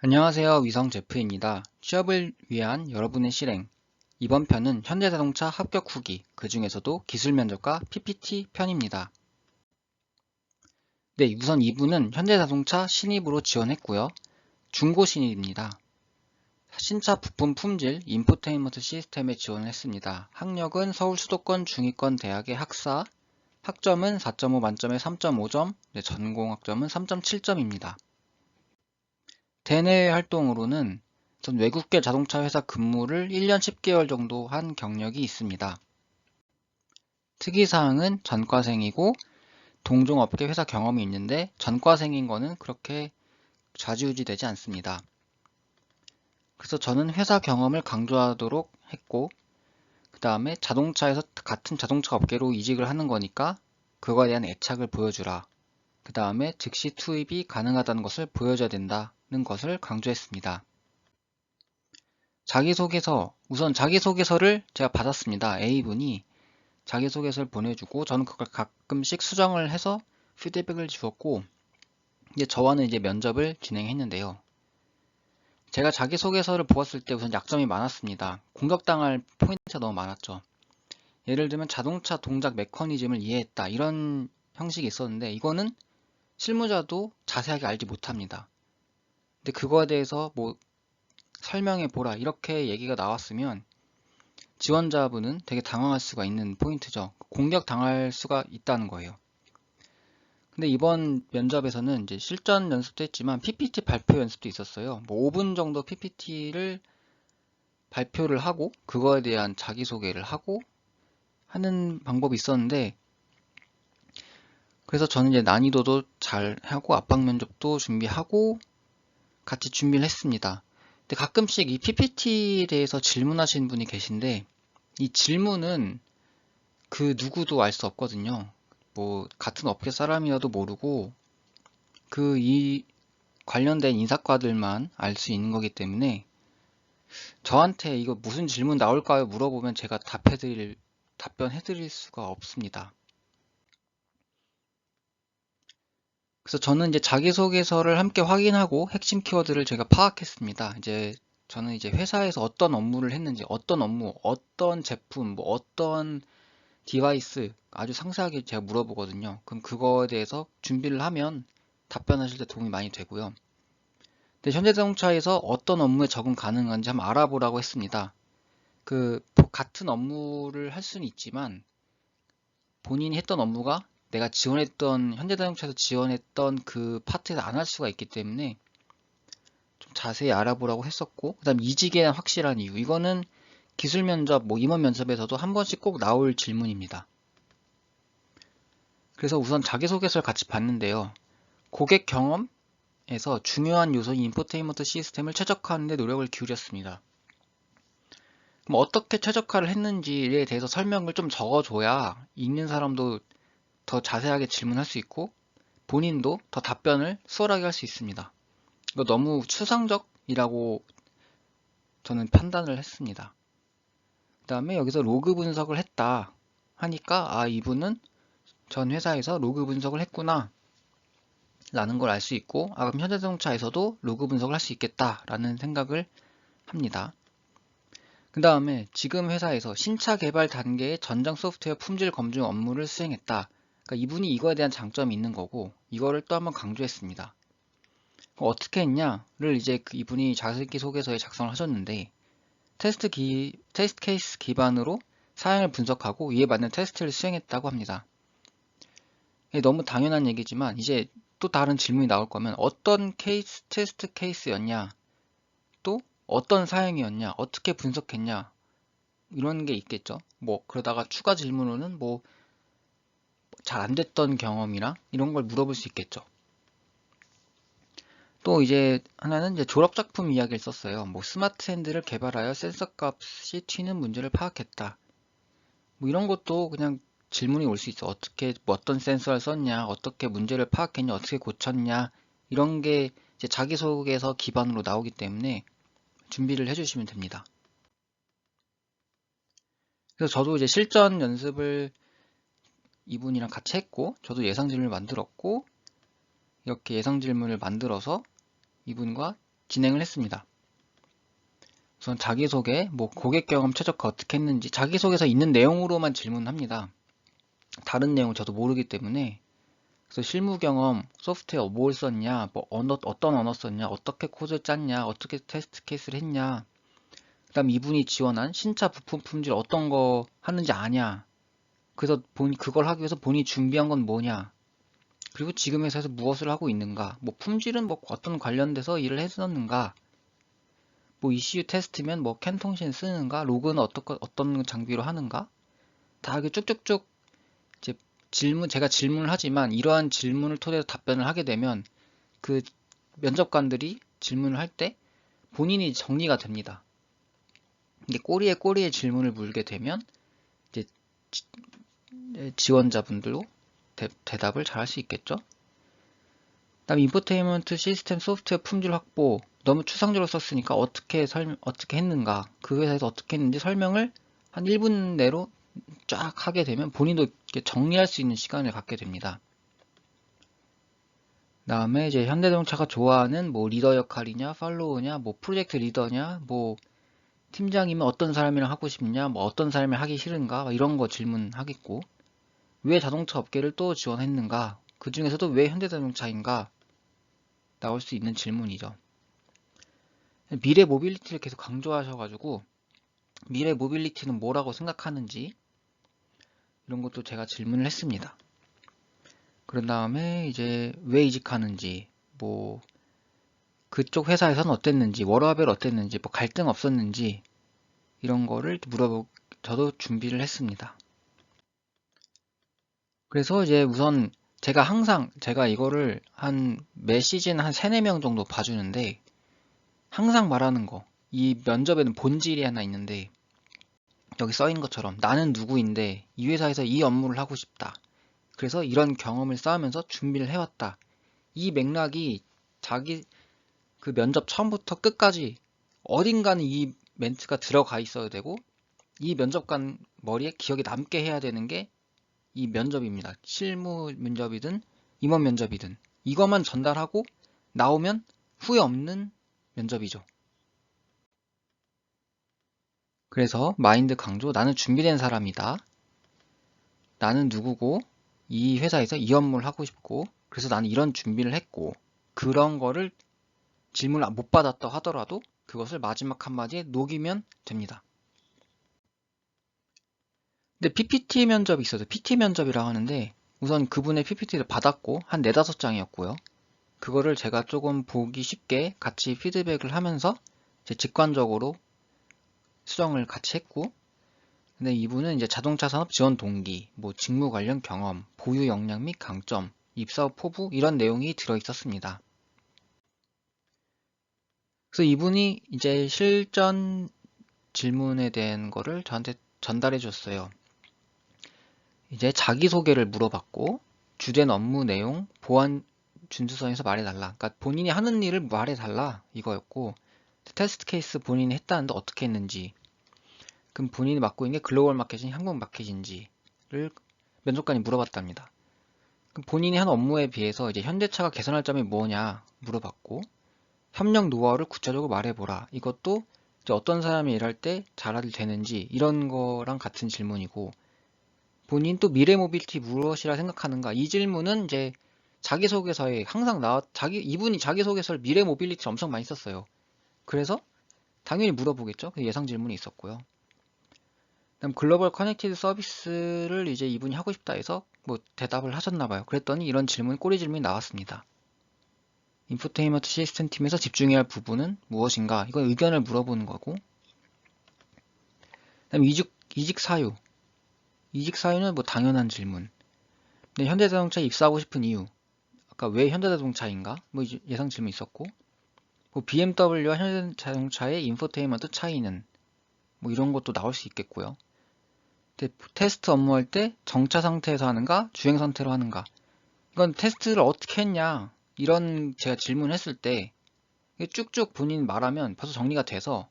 안녕하세요. 위성 제프입니다. 취업을 위한 여러분의 실행. 이번 편은 현대자동차 합격 후기, 그 중에서도 기술 면접과 PPT 편입니다. 네, 우선 2부는 현대자동차 신입으로 지원했고요. 중고 신입입니다. 신차 부품 품질, 인포테인먼트 시스템에 지원을 했습니다. 학력은 서울 수도권 중위권 대학의 학사, 학점은 4.5 만점에 3.5점, 전공 학점은 3.7점입니다. 대내 활동으로는 전 외국계 자동차 회사 근무를 1년 10개월 정도 한 경력이 있습니다. 특이사항은 전과생이고 동종업계 회사 경험이 있는데 전과생인 거는 그렇게 좌지우지 되지 않습니다. 그래서 저는 회사 경험을 강조하도록 했고 그 다음에 자동차에서 같은 자동차 업계로 이직을 하는 거니까 그거에 대한 애착을 보여주라. 그 다음에 즉시 투입이 가능하다는 것을 보여줘야 된다는 것을 강조했습니다. 자기소개서, 우선 자기소개서를 제가 받았습니다. A분이 자기소개서를 보내주고 저는 그걸 가끔씩 수정을 해서 피드백을 주었고 이제 저와는 이제 면접을 진행했는데요. 제가 자기소개서를 보았을 때 우선 약점이 많았습니다. 공격당할 포인트가 너무 많았죠. 예를 들면 자동차 동작 메커니즘을 이해했다 이런 형식이 있었는데 이거는 실무자도 자세하게 알지 못합니다. 근데 그거에 대해서 뭐 설명해 보라 이렇게 얘기가 나왔으면 지원자분은 되게 당황할 수가 있는 포인트죠. 공격 당할 수가 있다는 거예요. 근데 이번 면접에서는 이제 실전 연습도 했지만 PPT 발표 연습도 있었어요. 뭐 5분 정도 PPT를 발표를 하고 그거에 대한 자기소개를 하고 하는 방법이 있었는데 그래서 저는 이제 난이도도 잘 하고 압박 면접도 준비하고 같이 준비를 했습니다. 근데 가끔씩 이 PPT에 대해서 질문하시는 분이 계신데 이 질문은 그 누구도 알 수 없거든요. 뭐 같은 업계 사람이어도 모르고 그 이 관련된 인사과들만 알 수 있는 거기 때문에 저한테 이거 무슨 질문 나올까요? 물어보면 제가 답변해드릴 수가 없습니다. 그래서 저는 이제 자기소개서를 함께 확인하고 핵심 키워드를 제가 파악했습니다. 이제 저는 이제 회사에서 어떤 업무를 했는지, 어떤 업무, 어떤 제품, 뭐 어떤 디바이스 아주 상세하게 제가 물어보거든요. 그럼 그거에 대해서 준비를 하면 답변하실 때 도움이 많이 되고요. 근데 현대자동차에서 어떤 업무에 적응 가능한지 한번 알아보라고 했습니다. 그 같은 업무를 할 수는 있지만 본인이 했던 업무가 내가 지원했던 현대자동차에서 지원했던 그 파트에서 안 할 수가 있기 때문에 좀 자세히 알아보라고 했었고 그다음 이직에 대한 확실한 이유 이거는 기술 면접, 뭐 임원 면접에서도 한 번씩 꼭 나올 질문입니다. 그래서 우선 자기소개서를 같이 봤는데요. 고객 경험에서 중요한 요소인 인포테인먼트 시스템을 최적화하는 데 노력을 기울였습니다. 그럼 어떻게 최적화를 했는지에 대해서 설명을 좀 적어줘야 읽는 사람도 더 자세하게 질문할 수 있고 본인도 더 답변을 수월하게 할 수 있습니다. 이거 너무 추상적이라고 저는 판단을 했습니다. 그 다음에 여기서 로그 분석을 했다 하니까 아 이분은 전 회사에서 로그 분석을 했구나 라는 걸 알 수 있고 아 그럼 현대자동차에서도 로그 분석을 할 수 있겠다 라는 생각을 합니다. 그 다음에 지금 회사에서 신차 개발 단계의 전장 소프트웨어 품질 검증 업무를 수행했다. 그러니까 이분이 이거에 대한 장점이 있는 거고 이거를 또 한번 강조했습니다. 어떻게 했냐를 이제 이분이 자기소개서에 작성을 하셨는데 테스트 케이스 기반으로 사양을 분석하고 이에 맞는 테스트를 수행했다고 합니다. 너무 당연한 얘기지만 이제 또 다른 질문이 나올 거면 어떤 테스트 케이스였냐 또 어떤 사양이었냐 어떻게 분석했냐 이런 게 있겠죠. 뭐 그러다가 추가 질문으로는 뭐 잘 안 됐던 경험이나 이런 걸 물어볼 수 있겠죠. 또 이제 하나는 이제 졸업작품 이야기를 썼어요. 뭐 스마트 핸들을 개발하여 센서 값이 튀는 문제를 파악했다. 뭐 이런 것도 그냥 질문이 올 수 있어. 어떻게 뭐 어떤 센서를 썼냐, 어떻게 문제를 파악했냐, 어떻게 고쳤냐 이런 게 이제 자기소개서 기반으로 나오기 때문에 준비를 해주시면 됩니다. 그래서 저도 이제 실전 연습을 이분이랑 같이 했고, 저도 예상 질문을 만들었고, 이렇게 예상 질문을 만들어서 이분과 진행을 했습니다. 우선 자기소개, 뭐 고객 경험 최적화 어떻게 했는지 자기소개서 있는 내용으로만 질문합니다. 다른 내용을 저도 모르기 때문에. 그래서 실무 경험, 소프트웨어 뭘 썼냐, 뭐 어떤 언어 썼냐, 어떻게 코드 짰냐, 어떻게 테스트 케이스를 했냐, 그 다음 이분이 지원한 신차 부품 품질 어떤 거 하는지 아냐, 그래서 그걸 하기 위해서 본인이 준비한 건 뭐냐, 그리고 지금 회사에서 무엇을 하고 있는가, 뭐 품질은 뭐 어떤 관련돼서 일을 했었는가, 뭐 ECU 테스트면 뭐 캔 통신 쓰는가, 로그는 어떤 장비로 하는가, 다 이렇게 쭉쭉쭉 이제 제가 질문을 하지만 이러한 질문을 토대로 답변을 하게 되면 그 면접관들이 질문을 할 때 본인이 정리가 됩니다. 이게 꼬리에 질문을 물게 되면 이제 지원자분들도 대답을 잘 할 수 있겠죠. 그다음 인포테인먼트 시스템 소프트웨어 품질 확보 너무 추상적으로 썼으니까 어떻게 했는가, 그 회사에서 어떻게 했는지 설명을 한 1분 내로 쫙 하게 되면 본인도 정리할 수 있는 시간을 갖게 됩니다. 다음에 이제 현대자동차가 좋아하는 뭐 리더 역할이냐, 팔로우냐, 뭐 프로젝트 리더냐, 뭐 팀장이면 어떤 사람이랑 하고 싶냐, 뭐 어떤 사람이 하기 싫은가, 이런 거 질문하겠고, 왜 자동차 업계를 또 지원했는가, 그 중에서도 왜 현대자동차인가 나올 수 있는 질문이죠. 미래 모빌리티를 계속 강조하셔가지고 미래 모빌리티는 뭐라고 생각하는지 이런 것도 제가 질문을 했습니다. 그런 다음에 이제 왜 이직하는지, 뭐 그쪽 회사에서는 어땠는지, 워라밸 어땠는지, 뭐 갈등 없었는지 이런 거를 저도 준비를 했습니다. 그래서 이제 우선 제가 이거를 매 시즌 한 3, 4명 정도 봐주는데 항상 말하는 거, 이 면접에는 본질이 하나 있는데 여기 써있는 것처럼 나는 누구인데 이 회사에서 이 업무를 하고 싶다. 그래서 이런 경험을 쌓으면서 준비를 해왔다. 이 맥락이 자기 그 면접 처음부터 끝까지 어딘가는 이 멘트가 들어가 있어야 되고 이 면접관 머리에 기억에 남게 해야 되는 게 이 면접입니다. 실무 면접이든 임원 면접이든 이것만 전달하고 나오면 후회 없는 면접이죠. 그래서 마인드 강조, 나는 준비된 사람이다. 나는 누구고 이 회사에서 이 업무를 하고 싶고 그래서 나는 이런 준비를 했고 그런 거를 질문을 못 받았다 하더라도 그것을 마지막 한마디에 녹이면 됩니다. 근데 PPT 면접이 있어서 PT 면접이라고 하는데 우선 그분의 PPT를 받았고 한 4, 5장이었고요. 그거를 제가 조금 보기 쉽게 같이 피드백을 하면서 제 직관적으로 수정을 같이 했고 근데 이분은 이제 자동차 산업 지원 동기, 뭐 직무 관련 경험, 보유 역량 및 강점, 입사 후 포부 이런 내용이 들어 있었습니다. 그래서 이분이 이제 실전 질문에 대한 거를 저한테 전달해 줬어요. 이제 자기소개를 물어봤고 주된 업무 내용, 보안 준수성에서 말해달라. 그러니까 본인이 하는 일을 말해달라 이거였고 테스트 케이스 본인이 했다는데 어떻게 했는지 그럼 본인이 맡고 있는 게 글로벌 마켓인지 한국 마켓인지를 면접관이 물어봤답니다. 그럼 본인이 한 업무에 비해서 이제 현대차가 개선할 점이 뭐냐 물어봤고 협력 노하우를 구체적으로 말해보라. 이것도 이제 어떤 사람이 일할 때 잘 되는지 이런 거랑 같은 질문이고 본인 또 미래 모빌리티 무엇이라 생각하는가 이 질문은 이제 자기소개서에 항상 이분이 자기소개서를 미래 모빌리티 엄청 많이 썼어요. 그래서 당연히 물어보겠죠. 그 예상 질문이 있었고요. 그다음 글로벌 커넥티드 서비스를 이제 이분이 하고 싶다 해서 뭐 대답을 하셨나 봐요. 그랬더니 이런 꼬리 질문이 나왔습니다. 인포테인먼트 시스템 팀에서 집중해야 할 부분은 무엇인가? 이건 의견을 물어보는 거고. 그다음 이직 사유. 이직 사유는 뭐 당연한 질문. 근데 현대자동차에 입사하고 싶은 이유. 아까 왜 현대자동차인가? 뭐 예상 질문 있었고. 뭐 BMW와 현대자동차의 인포테인먼트 차이는 뭐 이런 것도 나올 수 있겠고요. 테스트 업무할 때 정차 상태에서 하는가, 주행 상태로 하는가. 이건 테스트를 어떻게 했냐. 이런 제가 질문했을 때 쭉쭉 본인 말하면 벌써 정리가 돼서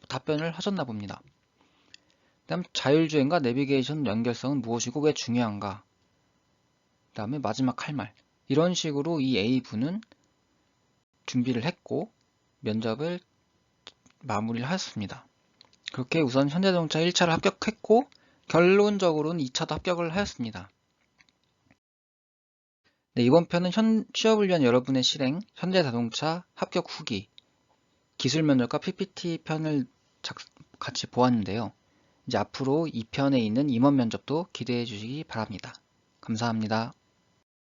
답변을 하셨나 봅니다. 그다음 자율주행과 내비게이션 연결성은 무엇이고 왜 중요한가. 그 다음에 마지막 할 말. 이런 식으로 이 A분은 준비를 했고 면접을 마무리를 하였습니다. 그렇게 우선 현대자동차 1차를 합격했고 결론적으로는 2차도 합격을 하였습니다. 네, 이번 편은 취업을 위한 여러분의 실행, 현대자동차 합격 후기, 기술 면접과 PPT 편을 같이 보았는데요. 이제 앞으로 2편에 있는 임원 면접도 기대해 주시기 바랍니다. 감사합니다.